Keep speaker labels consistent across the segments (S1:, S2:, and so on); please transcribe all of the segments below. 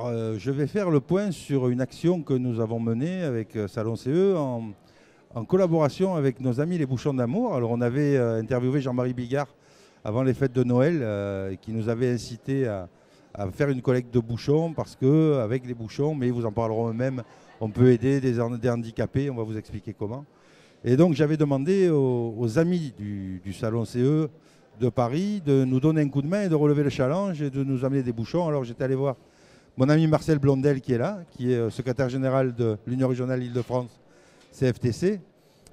S1: Je vais faire le point sur une action que nous avons menée avec Salon CE en collaboration avec nos amis les Bouchons d'Amour. Alors, on avait interviewé Jean-Marie Bigard avant les fêtes de Noël qui nous avait incité à faire une collecte de bouchons parce qu'avec les bouchons, mais ils vous en parleront eux-mêmes, on peut aider des handicapés, on va vous expliquer comment. Et donc, j'avais demandé aux amis du Salon CE de Paris de nous donner un coup de main et de relever le challenge et de nous amener des bouchons. Alors, j'étais allé voir mon ami Marcel Blondel qui est là, qui est secrétaire général de l'Union régionale Île-de-France, CFTC.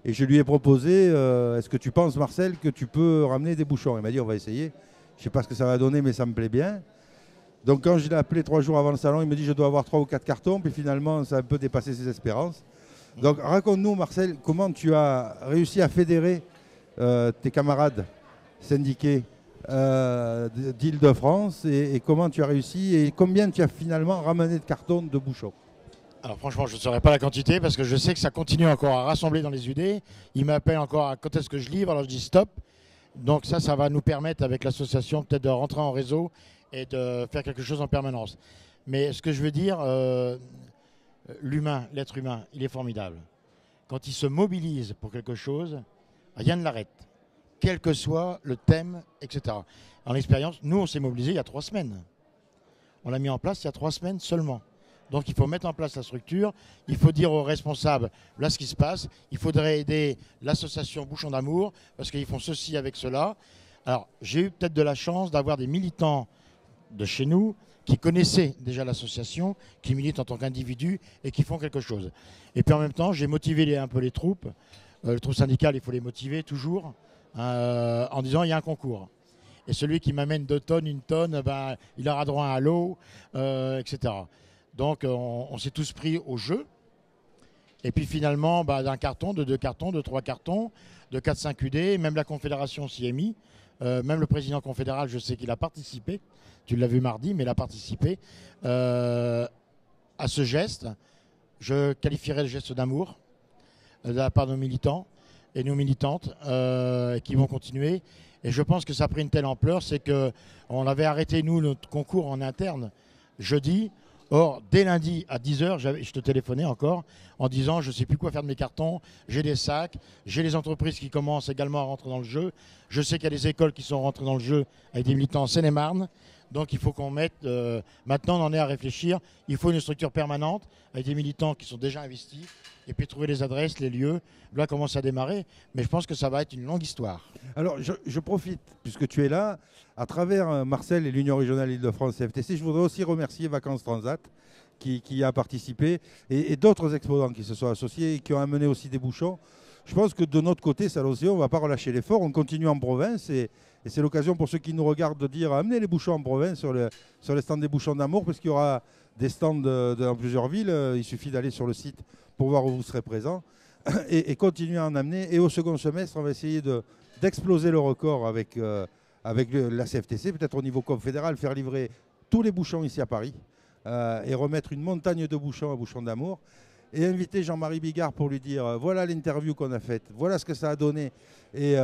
S1: Et je lui ai proposé, est-ce que tu penses, Marcel, que tu peux ramener des bouchons? Il m'a dit, on va essayer. Je ne sais pas ce que ça va donner, mais ça me plaît bien. Donc quand je l'ai appelé 3 jours avant le salon, il me dit, je dois avoir 3 ou 4 cartons. Puis finalement, ça a un peu dépassé ses espérances. Donc raconte-nous, Marcel, comment tu as réussi à fédérer tes camarades syndiqués d'Île-de-France et comment tu as réussi et combien tu as finalement ramené de cartons de bouchons?
S2: Alors franchement, je ne saurais pas la quantité parce que je sais que ça continue encore à rassembler dans les UD. Ils m'appellent encore à quand est-ce que je livre, alors je dis stop. Donc ça va nous permettre avec l'association peut-être de rentrer en réseau et de faire quelque chose en permanence. Mais ce que je veux dire, l'humain, l'être humain, il est formidable. Quand il se mobilise pour quelque chose, rien ne l'arrête, quel que soit le thème, etc. En l'expérience, nous on s'est mobilisés il y a 3 semaines. On l'a mis en place il y a 3 semaines seulement. Donc il faut mettre en place la structure, il faut dire aux responsables, là ce qui se passe, il faudrait aider l'association Bouchons d'Amour, parce qu'ils font ceci avec cela. Alors j'ai eu peut-être de la chance d'avoir des militants de chez nous qui connaissaient déjà l'association, qui militent en tant qu'individus et qui font quelque chose. Et puis en même temps, j'ai motivé un peu les troupes. Les troupes syndicales, il faut les motiver toujours, en disant il y a un concours. Et celui qui m'amène 2 tonnes, 1 tonne, ben, il aura droit à l'eau, etc. Donc on s'est tous pris au jeu. Et puis finalement, d'un carton, de 2 cartons, de 3 cartons, de 4-5 UD, même la Confédération s'y est mis. Même le président confédéral, je sais qu'il a participé. Tu l'as vu mardi, mais il a participé à ce geste. Je qualifierais le geste d'amour de la part de nos militants et nos militantes qui vont continuer. Et je pense que ça a pris une telle ampleur, c'est qu'on avait arrêté, nous, notre concours en interne jeudi. Or, dès lundi à 10h, je te téléphonais encore en disant je ne sais plus quoi faire de mes cartons, j'ai des sacs, j'ai les entreprises qui commencent également à rentrer dans le jeu. Je sais qu'il y a des écoles qui sont rentrées dans le jeu avec des militants en Seine-et-Marne. Donc il faut qu'on mette, maintenant on en est à réfléchir, il faut une structure permanente avec des militants qui sont déjà investis et puis trouver les adresses, les lieux. Là commence à démarrer, mais je pense que ça va être une longue histoire.
S1: Alors je profite, puisque tu es là, à travers Marcel et l'Union régionale Île-de-France CFTC, je voudrais aussi remercier Vacances Transat qui a participé et d'autres exposants qui se sont associés et qui ont amené aussi des bouchons. Je pense que de notre côté, Salon CE, on ne va pas relâcher l'effort, on continue en province et c'est l'occasion pour ceux qui nous regardent de dire amenez les bouchons en province sur les stands des Bouchons d'Amour parce qu'il y aura des stands dans plusieurs villes. Il suffit d'aller sur le site pour voir où vous serez présents et continuer à en amener. Et au second semestre, on va essayer d'exploser le record avec la CFTC, peut-être au niveau confédéral, faire livrer tous les bouchons ici à Paris et remettre une montagne de bouchons à Bouchons d'Amour. Et inviter Jean-Marie Bigard pour lui dire voilà l'interview qu'on a faite, voilà ce que ça a donné. Et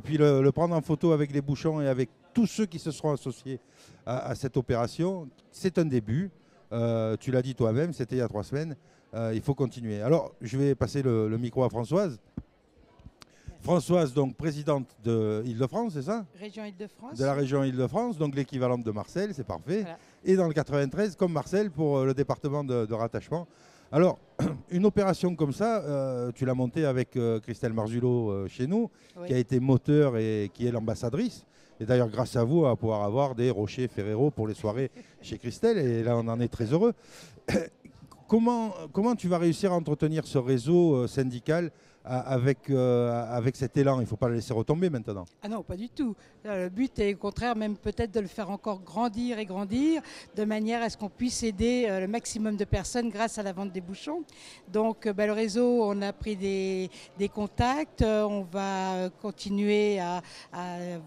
S1: puis le prendre en photo avec les bouchons et avec tous ceux qui se seront associés à cette opération. C'est un début. Tu l'as dit toi-même, c'était il y a 3 semaines. Il faut continuer. Alors, je vais passer le micro à Françoise. Françoise, donc présidente de Île-de-France, c'est ça?
S3: Région Île-de-France.
S1: De la région Île-de-France, donc l'équivalent de Marcel, c'est parfait.
S3: Voilà.
S1: Et dans le 93, comme Marcel, pour le département de rattachement. Alors, une opération comme ça, tu l'as montée avec Christelle Marzulot chez nous,
S3: Oui.
S1: qui a été moteur et qui est l'ambassadrice. Et d'ailleurs, grâce à vous, on va pouvoir avoir des Rocher Ferrero pour les soirées chez Christelle. Et là, on en est très heureux. Comment tu vas réussir à entretenir ce réseau syndical avec cet élan? Il ne faut pas le laisser retomber maintenant.
S3: Ah non, pas du tout. Le but est au contraire même peut-être de le faire encore grandir et grandir, de manière à ce qu'on puisse aider le maximum de personnes grâce à la vente des bouchons. Donc le réseau, on a pris des contacts, on va continuer à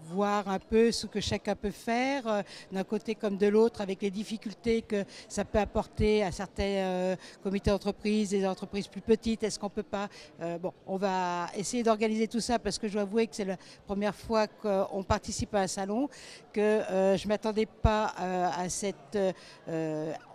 S3: voir un peu ce que chacun peut faire, d'un côté comme de l'autre, avec les difficultés que ça peut apporter à certains comités d'entreprise, des entreprises plus petites. Est-ce qu'on ne peut pas... on va essayer d'organiser tout ça parce que je dois avouer que c'est la première fois qu'on participe à un salon, que je ne m'attendais pas à cet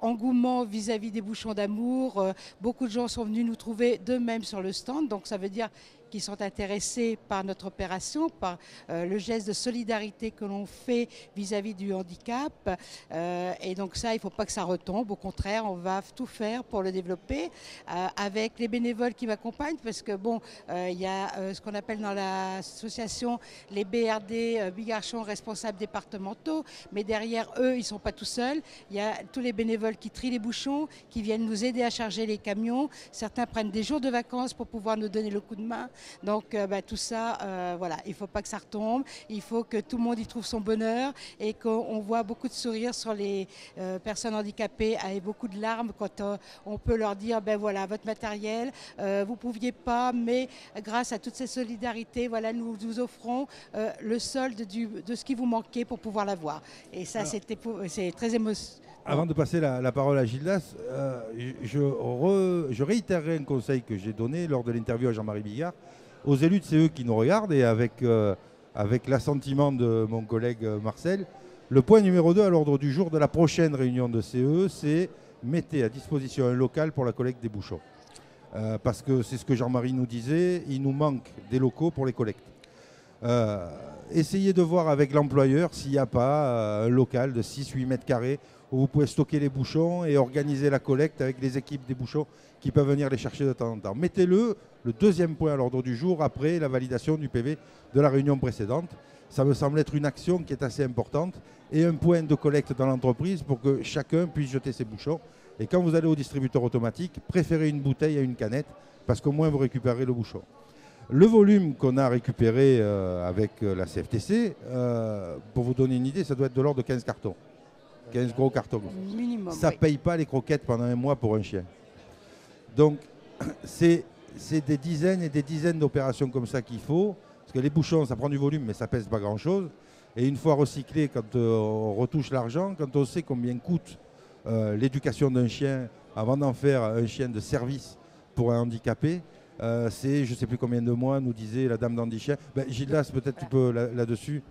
S3: engouement vis-à-vis des bouchons d'amour. Beaucoup de gens sont venus nous trouver d'eux-mêmes sur le stand, donc ça veut dire qui sont intéressés par notre opération, par le geste de solidarité que l'on fait vis-à-vis du handicap. Et donc ça, il ne faut pas que ça retombe. Au contraire, on va tout faire pour le développer avec les bénévoles qui m'accompagnent, parce que bon, il y a ce qu'on appelle dans l'association les BRD, Bigarchons responsables départementaux, mais derrière eux, ils ne sont pas tout seuls. Il y a tous les bénévoles qui trient les bouchons, qui viennent nous aider à charger les camions. Certains prennent des jours de vacances pour pouvoir nous donner le coup de main. Donc tout ça, voilà, il ne faut pas que ça retombe, il faut que tout le monde y trouve son bonheur et qu'on voit beaucoup de sourires sur les personnes handicapées avec beaucoup de larmes quand on peut leur dire, ben voilà, votre matériel, vous ne pouviez pas, mais grâce à toutes ces solidarités, voilà, nous vous offrons le solde de ce qui vous manquait pour pouvoir l'avoir. Et ça, c'est très émotionnel.
S1: Avant de passer la parole à Gildas, je réitérerai un conseil que j'ai donné lors de l'interview à Jean-Marie Bigard aux élus de CE qui nous regardent et avec l'assentiment de mon collègue Marcel. Le point numéro 2 à l'ordre du jour de la prochaine réunion de CE, c'est mettez à disposition un local pour la collecte des bouchons. Parce que c'est ce que Jean-Marie nous disait, il nous manque des locaux pour les collectes. Essayez de voir avec l'employeur s'il n'y a pas un local de 6-8 mètres carrés où vous pouvez stocker les bouchons et organiser la collecte avec les équipes des bouchons qui peuvent venir les chercher de temps en temps. Mettez-le, le deuxième point à l'ordre du jour, après la validation du PV de la réunion précédente. Ça me semble être une action qui est assez importante et un point de collecte dans l'entreprise pour que chacun puisse jeter ses bouchons. Et quand vous allez au distributeur automatique, préférez une bouteille à une canette parce qu'au moins vous récupérez le bouchon. Le volume qu'on a récupéré avec la CFTC, pour vous donner une idée, ça doit être de l'ordre de 15 cartons. 15 gros cartons.
S3: Minimum,
S1: Ça ne
S3: oui.
S1: paye pas les croquettes pendant un mois pour un chien. Donc, c'est des dizaines et des dizaines d'opérations comme ça qu'il faut. Parce que les bouchons, ça prend du volume, mais ça pèse pas grand-chose. Et une fois recyclé, quand on retouche l'argent, quand on sait combien coûte l'éducation d'un chien avant d'en faire un chien de service pour un handicapé, c'est je ne sais plus combien de mois, nous disait la dame d'Andy-Chien. Gildas, peut-être tu peux là-dessus.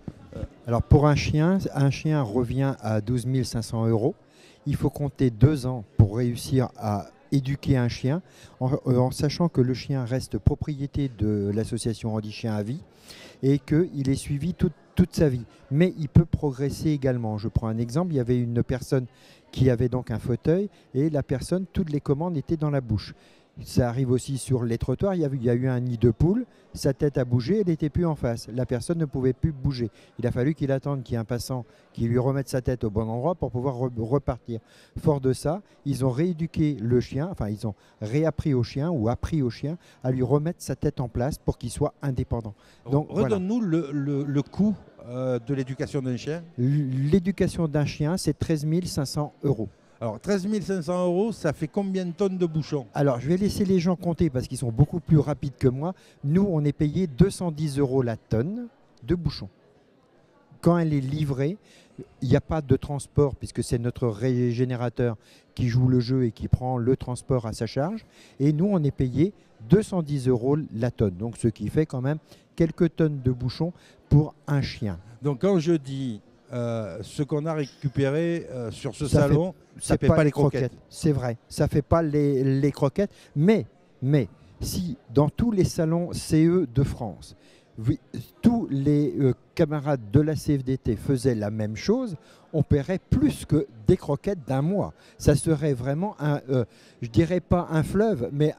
S4: Alors pour un chien revient à 12 500 €. Il faut compter 2 ans pour réussir à éduquer un chien, en sachant que le chien reste propriété de l'association Handichien à vie et qu'il est suivi toute sa vie. Mais il peut progresser également. Je prends un exemple, il y avait une personne qui avait donc un fauteuil et la personne, toutes les commandes étaient dans la bouche. Ça arrive aussi sur les trottoirs, il y a eu un nid de poule, sa tête a bougé, elle n'était plus en face. La personne ne pouvait plus bouger. Il a fallu qu'il attende qu'il y ait un passant qui lui remette sa tête au bon endroit pour pouvoir repartir. Fort de ça, ils ont rééduqué le chien, enfin ils ont réappris au chien ou appris au chien à lui remettre sa tête en place pour qu'il soit indépendant.
S1: Donc, redonne-nous le coût de l'éducation d'un chien.
S4: L'éducation d'un chien, c'est 13 500 €.
S1: Alors, 13 500 €, ça fait combien de tonnes de bouchons?
S4: Alors, je vais laisser les gens compter parce qu'ils sont beaucoup plus rapides que moi. Nous, on est payé 210 € la tonne de bouchons. Quand elle est livrée, il n'y a pas de transport puisque c'est notre régénérateur qui joue le jeu et qui prend le transport à sa charge. Et nous, on est payé 210 € la tonne. Donc, ce qui fait quand même quelques tonnes de bouchons pour un chien.
S1: Donc, quand je dis ce qu'on a récupéré sur ce salon, ça ne fait pas les croquettes.
S4: C'est vrai, ça ne fait pas les croquettes. Mais si dans tous les salons CE de France, tous les camarades de la CFDT faisaient la même chose, on paierait plus que des croquettes d'un mois. Ça serait vraiment, je dirais pas un fleuve, mais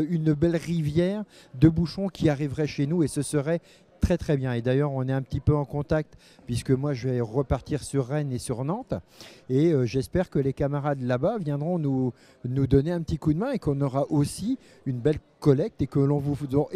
S4: une belle rivière de bouchons qui arriverait chez nous et ce serait très très bien. Et d'ailleurs, on est un petit peu en contact puisque moi, je vais repartir sur Rennes et sur Nantes. Et j'espère que les camarades là-bas viendront nous donner un petit coup de main et qu'on aura aussi une belle collecte et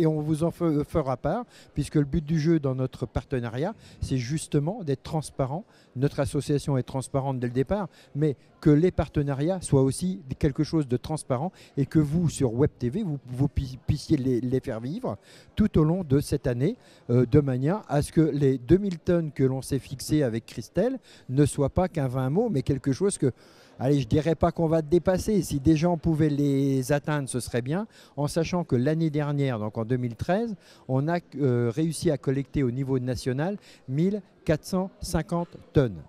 S4: on vous en fera part puisque le but du jeu dans notre partenariat, c'est justement d'être transparent. Notre association est transparente dès le départ, mais que les partenariats soient aussi quelque chose de transparent et que vous, sur Web TV, vous puissiez les faire vivre tout au long de cette année de manière à ce que les 2000 tonnes que l'on s'est fixées avec Christelle ne soient pas qu'un 20 mots, mais quelque chose que allez, je ne dirais pas qu'on va dépasser. Si des gens pouvaient les atteindre, ce serait bien, en sachant que l'année dernière, donc en 2013, on a réussi à collecter au niveau national 1450 tonnes.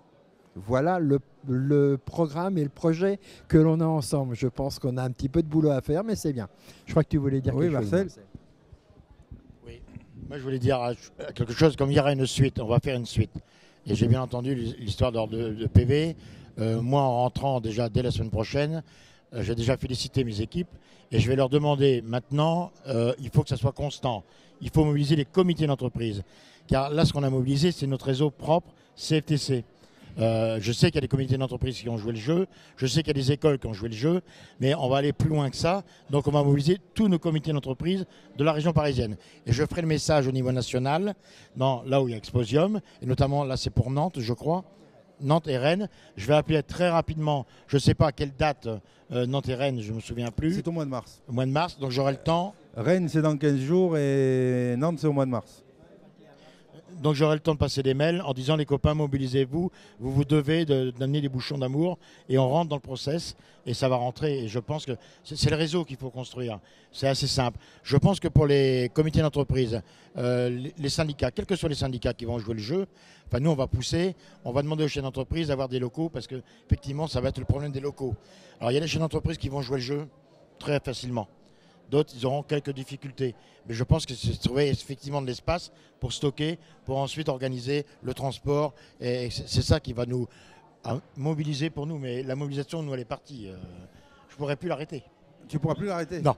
S4: Voilà le programme et le projet que l'on a ensemble. Je pense qu'on a un petit peu de boulot à faire, mais c'est bien. Je crois que tu voulais dire quelque chose,
S1: Marcel.
S2: Oui, moi je voulais dire quelque chose, comme il y aura une suite, on va faire une suite. Et j'ai bien entendu l'histoire de PV. Moi, en rentrant déjà dès la semaine prochaine, j'ai déjà félicité mes équipes et je vais leur demander maintenant, il faut que ça soit constant. Il faut mobiliser les comités d'entreprise. Car là, ce qu'on a mobilisé, c'est notre réseau propre CFTC. Je sais qu'il y a des comités d'entreprise qui ont joué le jeu, je sais qu'il y a des écoles qui ont joué le jeu, mais on va aller plus loin que ça. Donc on va mobiliser tous nos comités d'entreprise de la région parisienne. Et je ferai le message au niveau national, là où il y a Exposium, et notamment là c'est pour Nantes, je crois, Nantes et Rennes. Je vais appeler très rapidement, je ne sais pas à quelle date Nantes et Rennes, je ne me souviens plus.
S1: C'est au mois de mars.
S2: Au mois de mars, donc j'aurai le temps.
S1: Rennes, c'est dans 15 jours et Nantes, c'est au mois de mars.
S2: Donc j'aurai le temps de passer des mails en disant les copains, mobilisez-vous, vous devez d'amener des bouchons d'amour et on rentre dans le process et ça va rentrer. Et je pense que c'est le réseau qu'il faut construire. C'est assez simple. Je pense que pour les comités d'entreprise, les syndicats, quels que soient les syndicats qui vont jouer le jeu, enfin nous on va pousser, on va demander aux chaînes d'entreprise d'avoir des locaux parce que effectivement ça va être le problème des locaux. Alors il y a des chaînes d'entreprise qui vont jouer le jeu très facilement. D'autres, ils auront quelques difficultés. Mais je pense que c'est trouver effectivement de l'espace pour stocker, pour ensuite organiser le transport. Et c'est ça qui va nous mobiliser pour nous. Mais la mobilisation, nous, elle est partie. Je ne pourrais plus l'arrêter.
S1: Tu ne pourras plus l'arrêter?
S2: Non.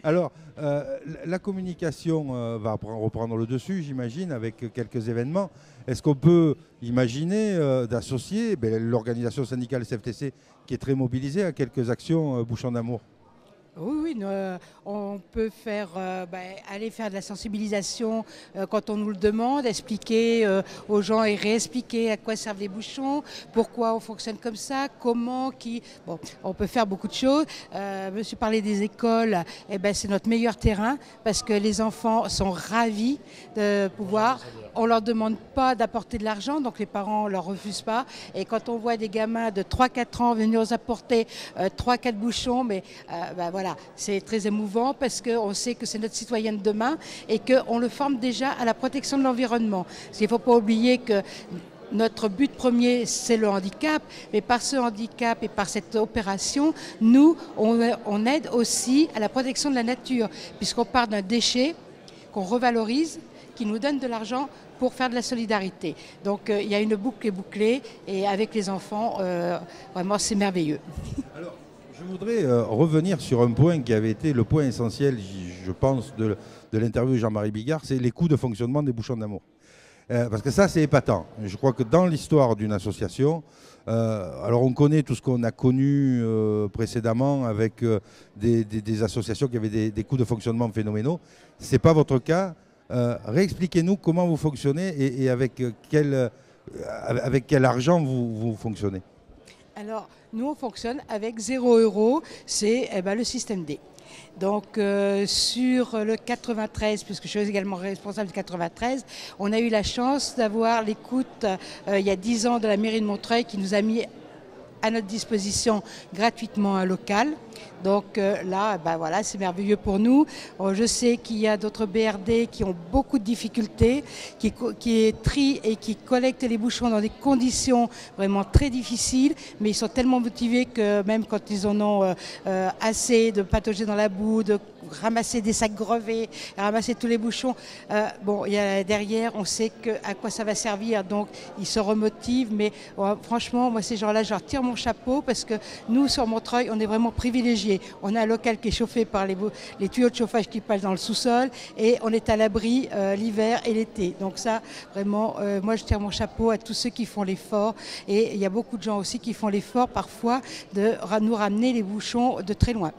S1: Alors, la communication va reprendre le dessus, j'imagine, avec quelques événements. Est-ce qu'on peut imaginer d'associer l'organisation syndicale CFTC, qui est très mobilisée, à quelques actions Bouchons d'amour?
S3: Oui, on peut aller faire de la sensibilisation quand on nous le demande, expliquer aux gens et réexpliquer à quoi servent les bouchons, pourquoi on fonctionne comme ça, comment, qui... Bon, on peut faire beaucoup de choses. Monsieur parlait des écoles, c'est notre meilleur terrain parce que les enfants sont ravis de pouvoir... On ne leur demande pas d'apporter de l'argent, donc les parents ne leur refusent pas. Et quand on voit des gamins de 3-4 ans venir nous apporter 3-4 bouchons, voilà, c'est très émouvant parce qu'on sait que c'est notre citoyen de demain et qu'on le forme déjà à la protection de l'environnement. Parce qu'il ne faut pas oublier que notre but premier, c'est le handicap, mais par ce handicap et par cette opération, nous, on aide aussi à la protection de la nature, puisqu'on part d'un déchet qu'on revalorise, qui nous donne de l'argent pour faire de la solidarité. Donc il y a une boucle qui est bouclée et avec les enfants, vraiment c'est merveilleux.
S1: Alors, je voudrais revenir sur un point qui avait été le point essentiel, je pense, de l'interview de Jean-Marie Bigard, c'est les coûts de fonctionnement des Bouchons d'amour. Parce que ça, c'est épatant. Je crois que dans l'histoire d'une association, alors on connaît tout ce qu'on a connu précédemment avec des associations qui avaient des coûts de fonctionnement phénoménaux. Ce n'est pas votre cas. Réexpliquez-nous comment vous fonctionnez et avec quel argent vous fonctionnez.
S3: Alors, nous, on fonctionne avec 0 €, c'est le système D. Donc, sur le 93, puisque je suis également responsable du 93, on a eu la chance d'avoir l'écoute, il y a 10 ans, de la mairie de Montreuil qui nous a mis à notre disposition gratuitement un local. Donc là, voilà, c'est merveilleux pour nous. Je sais qu'il y a d'autres BRD qui ont beaucoup de difficultés, qui trient et qui collectent les bouchons dans des conditions vraiment très difficiles, mais ils sont tellement motivés que même quand ils en ont assez de patauger dans la boue, de ramasser des sacs grevés, ramasser tous les bouchons, il y a derrière, on sait à quoi ça va servir, donc ils se remotivent. Mais franchement, moi, ces gens-là, je leur tire mon chapeau parce que nous, sur Montreuil, on est vraiment privilégiés. On a un local qui est chauffé par les tuyaux de chauffage qui passent dans le sous-sol et on est à l'abri l'hiver et l'été. Donc ça, vraiment, moi je tire mon chapeau à tous ceux qui font l'effort et il y a beaucoup de gens aussi qui font l'effort parfois de nous ramener les bouchons de très loin.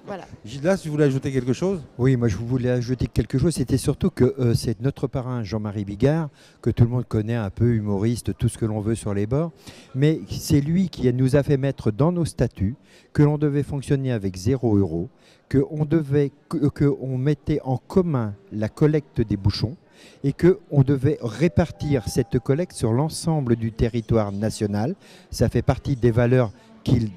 S1: Voilà. Gildas, tu voulais ajouter quelque chose?
S4: Oui, moi je voulais ajouter quelque chose. C'était surtout que c'est notre parrain Jean-Marie Bigard, que tout le monde connaît, un peu humoriste, tout ce que l'on veut sur les bords. Mais c'est lui qui nous a fait mettre dans nos statuts que l'on devait fonctionner avec 0 €, qu'on mettait en commun la collecte des bouchons. et qu'on devait répartir cette collecte sur l'ensemble du territoire national. Ça fait partie des valeurs qu'il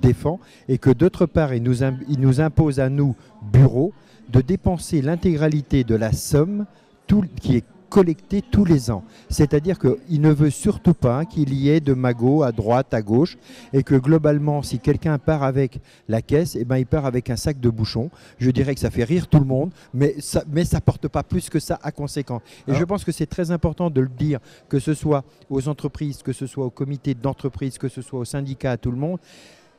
S4: défend, et que d'autre part, il nous impose à nous, bureaux, de dépenser l'intégralité de la somme qui est collectée tous les ans. C'est-à-dire qu'il ne veut surtout pas qu'il y ait de magots à droite, à gauche, et que globalement, si quelqu'un part avec la caisse, eh ben, il part avec un sac de bouchons. Je dirais que ça fait rire tout le monde, mais ça ne porte pas plus que ça à conséquent. Et je pense que c'est très important de le dire, que ce soit aux entreprises, que ce soit au comité d'entreprise, que ce soit aux syndicats, à tout le monde.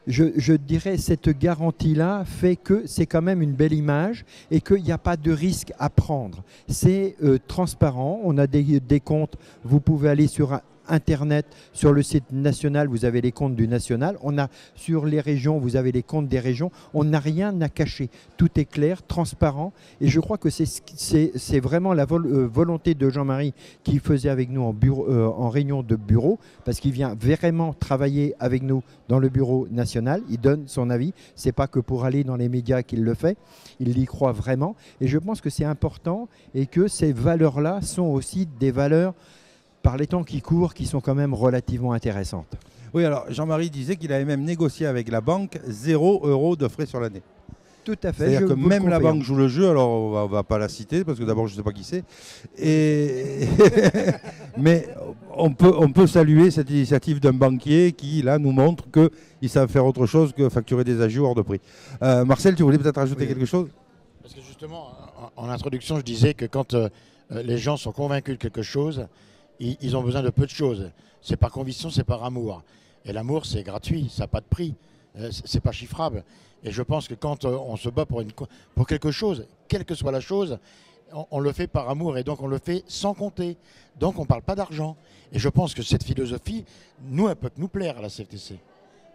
S4: Je dirais cette garantie-là fait que c'est quand même une belle image et qu'il n'y a pas de risque à prendre. C'est transparent, on a des comptes, vous pouvez aller sur Internet, sur le site national, vous avez les comptes du national. On a sur les régions, vous avez les comptes des régions. On n'a rien à cacher. Tout est clair, transparent. Et je crois que c'est vraiment la volonté de Jean-Marie qui faisait avec nous en réunion de bureau, parce qu'il vient vraiment travailler avec nous dans le bureau national. Il donne son avis. C'est pas que pour aller dans les médias qu'il le fait. Il y croit vraiment. Et je pense que c'est important et que ces valeurs-là sont aussi des valeurs par les temps qui courent, qui sont quand même relativement intéressantes.
S1: Oui, alors Jean-Marie disait qu'il avait même négocié avec la banque 0 € de frais sur l'année.
S4: Tout à fait.
S1: C'est-à-dire que même la banque joue le jeu, alors on va pas la citer, parce que d'abord je ne sais pas qui c'est. Mais on peut saluer cette initiative d'un banquier qui, là, nous montre qu'ils savent faire autre chose que facturer des agios hors de prix. Marcel, tu voulais peut-être rajouter quelque chose ?
S2: Parce que justement, en introduction, je disais que quand les gens sont convaincus de quelque chose, ils ont besoin de peu de choses. C'est par conviction, c'est par amour. Et l'amour, c'est gratuit, ça n'a pas de prix. C'est pas chiffrable. Et je pense que quand on se bat pour quelque chose, quelle que soit la chose, on le fait par amour et donc on le fait sans compter. Donc on ne parle pas d'argent. Et je pense que cette philosophie, nous, elle peut nous plaire à la CFTC.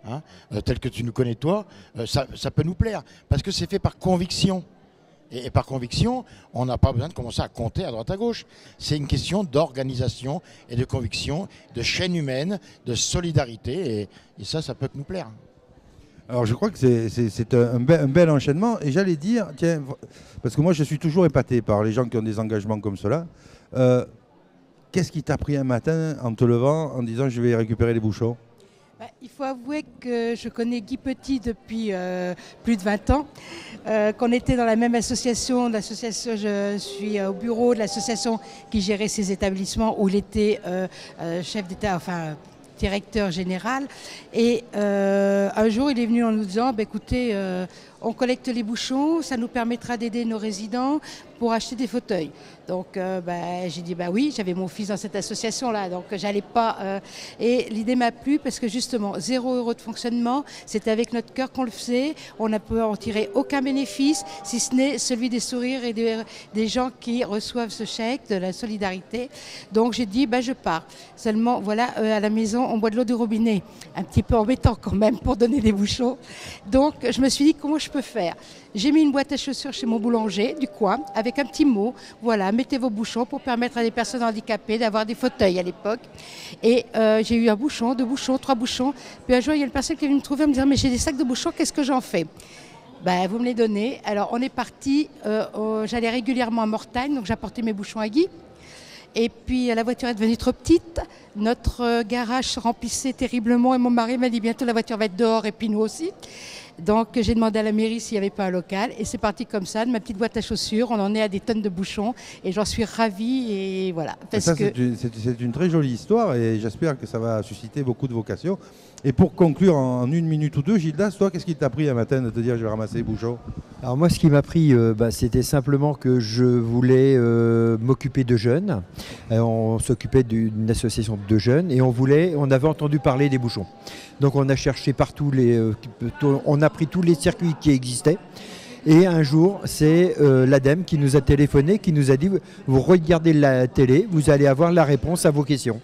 S2: Hein, tel que tu nous connais toi, ça peut nous plaire. Parce que c'est fait par conviction. Et par conviction, on n'a pas besoin de commencer à compter à droite à gauche. C'est une question d'organisation et de conviction, de chaîne humaine, de solidarité. Et ça peut nous plaire.
S1: Alors je crois que c'est un bel enchaînement. Et j'allais dire, tiens, parce que moi je suis toujours épaté par les gens qui ont des engagements comme cela. Qu'est-ce qui t'a pris un matin en te levant en disant je vais récupérer les bouchons ?
S3: Il faut avouer que je connais Guy Petit depuis plus de 20 ans, qu'on était dans la même association. Je suis au bureau de l'association qui gérait ces établissements où il était chef d'État, enfin directeur général. Et un jour, il est venu en nous disant, écoutez, on collecte les bouchons, ça nous permettra d'aider nos résidents pour acheter des fauteuils. Donc j'ai dit oui, j'avais mon fils dans cette association-là, donc j'allais pas... et l'idée m'a plu parce que justement, 0 € de fonctionnement, c'est avec notre cœur qu'on le faisait, on n'a pu en tirer aucun bénéfice, si ce n'est celui des sourires et des gens qui reçoivent ce chèque, de la solidarité. Donc j'ai dit, je pars. Seulement, voilà, à la maison, on boit de l'eau du robinet, un petit peu embêtant quand même pour donner des bouchons. Donc je me suis dit, comment je peux faire ? J'ai mis une boîte à chaussures chez mon boulanger du coin avec un petit mot, voilà, mettez vos bouchons pour permettre à des personnes handicapées d'avoir des fauteuils à l'époque. Et j'ai eu un bouchon, 2 bouchons, 3 bouchons. Puis un jour, il y a une personne qui est venue me trouver en me disant, mais j'ai des sacs de bouchons, qu'est-ce que j'en fais ? Vous me les donnez. Alors on est parti, j'allais régulièrement à Mortagne, donc j'apportais mes bouchons à Guy. Et puis la voiture est devenue trop petite, notre garage se remplissait terriblement et mon mari m'a dit bientôt la voiture va être dehors et puis nous aussi. Donc j'ai demandé à la mairie s'il n'y avait pas un local et c'est parti comme ça, de ma petite boîte à chaussures, on en est à des tonnes de bouchons et j'en suis ravie et voilà.
S1: C'est une très jolie histoire et j'espère que ça va susciter beaucoup de vocations. Et pour conclure en 1 minute ou 2, Gildas, toi, qu'est-ce qui t'a pris un matin de te dire je vais ramasser les bouchons ?
S4: Alors moi, ce qui m'a pris, c'était simplement que je voulais m'occuper de jeunes. On s'occupait d'une association de jeunes et on avait entendu parler des bouchons. Donc on a cherché partout, on a pris tous les circuits qui existaient. Et un jour, c'est l'ADEME qui nous a téléphoné, qui nous a dit « Vous regardez la télé, vous allez avoir la réponse à vos questions ».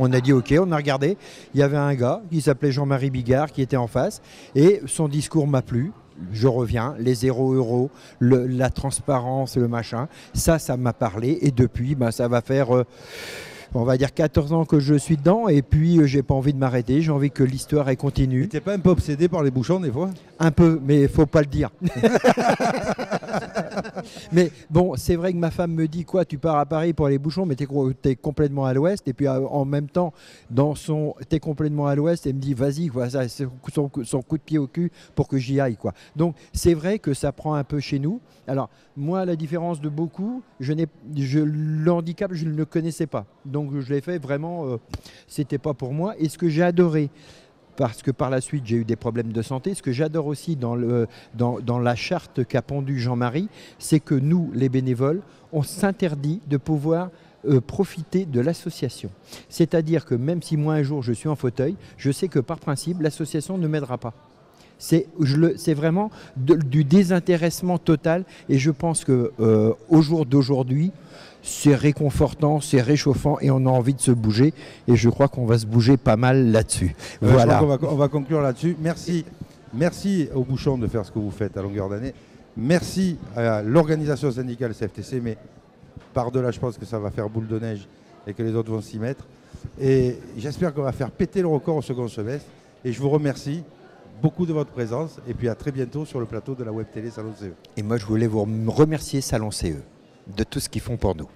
S4: On a dit OK, on a regardé. Il y avait un gars qui s'appelait Jean-Marie Bigard qui était en face et son discours m'a plu. Je reviens, les 0 €, la transparence, le machin, ça m'a parlé et depuis, ça va faire... on va dire 14 ans que je suis dedans et puis j'ai pas envie de m'arrêter, j'ai envie que l'histoire elle continue.
S1: T'es pas un peu obsédé par les bouchons des fois ?
S4: Un peu, mais il faut pas le dire. Mais bon, c'est vrai que ma femme me dit quoi, tu pars à Paris pour les bouchons, mais tu es complètement à l'ouest. Et puis en même temps, tu es complètement à l'ouest et me dit vas-y, quoi, ça, c'est son coup de pied au cul pour que j'y aille, quoi. Donc c'est vrai que ça prend un peu chez nous. Alors moi, à la différence de beaucoup, le handicap, je ne le connaissais pas. Donc je l'ai fait vraiment, c'était pas pour moi. Et ce que j'ai adoré, parce que par la suite j'ai eu des problèmes de santé. Ce que j'adore aussi dans la charte qu'a pondue Jean-Marie, c'est que nous, les bénévoles, on s'interdit de pouvoir profiter de l'association. C'est-à-dire que même si moi un jour je suis en fauteuil, je sais que par principe l'association ne m'aidera pas. C'est vraiment du désintéressement total et je pense qu'au jour d'aujourd'hui, c'est réconfortant, c'est réchauffant et on a envie de se bouger et je crois qu'on va se bouger pas mal là-dessus. Voilà.
S1: On va conclure là-dessus. Merci aux bouchons de faire ce que vous faites à longueur d'année. Merci à l'organisation syndicale CFTC, mais par-delà, je pense que ça va faire boule de neige et que les autres vont s'y mettre. Et j'espère qu'on va faire péter le record au second semestre. Et je vous remercie beaucoup de votre présence et puis à très bientôt sur le plateau de la Web Télé Salon CE.
S4: Et moi, je voulais vous remercier Salon CE de tout ce qu'ils font pour nous.